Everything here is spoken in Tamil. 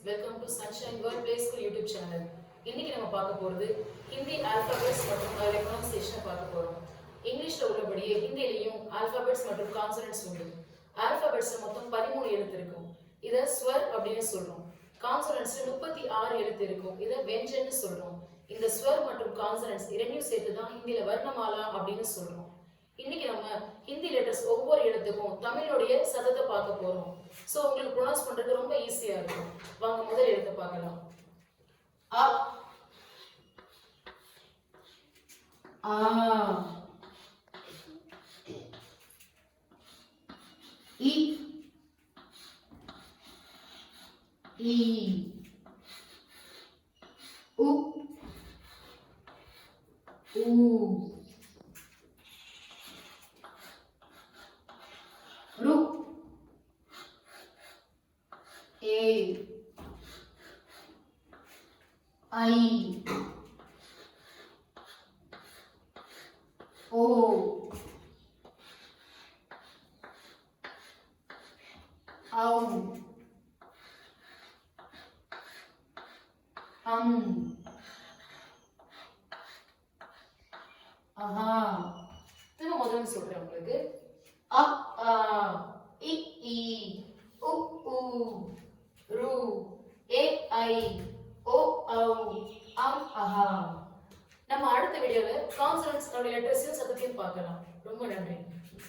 Welcome to sunshine world play school YouTube channel. இன்னைக்கு நம்ம பார்க்க போகிறது ஹிந்தி ஆல்ஃபாபெட்ஸ் மற்றும் அதோட ப்ரொனன்சியேஷனை பார்க்க போகிறோம். இங்கிலீஷில் உள்ளபடியே ஹிந்திலையும் ஆல்ஃபாபெட்ஸ் மற்றும் கான்சனன்ட்ஸ் உண்டு. ஆல்ஃபாபெட்ஸில் மொத்தம் 13 எழுத்து இருக்கும். இதை ஸ்வர் அப்படின்னு சொல்கிறோம். கான்சனன்ட்ஸில் 36 எழுத்து இருக்கும். இதை வெஞ்சன்னு சொல்கிறோம். இந்த ஸ்வர் மற்றும் கான்சனன்ட்ஸ் இரண்டையும் சேர்த்து தான் ஹிந்தியில் வர்ணமாலா அப்படின்னு சொல்கிறோம். இன்னைக்கு நம்ம ஹிந்தி லெட்டர்ஸ் ஒவ்வொரு எழுத்துக்கும் தமிழுடைய சதத்தை பார்க்க போறோம். ஸோ உங்களுக்கு ப்ரொனவுன்ஸ் பண்றது ரொம்ப ஈஸியா இருக்கும். வாங்க முதல் எழுத்தை பார்க்கலாம். அ ஆ இ ஈ உ ஊ ரு ஏ ஐ ஓ ஔ அம் ஆஹா. திரும்ப முதல்ல சொல்றேன் உங்களுக்கு. அ ஆ இ ஈ உ ஊ ரு ஏ ஐ ஓ ஔ அம் ஆஹா. நம்ம அடுத்த வீடியோல கான்சனன்ட்ஸ் லெட்டர்ஸையும் சத்தத்தையும் பார்க்கலாம். ரொம்ப நன்றி.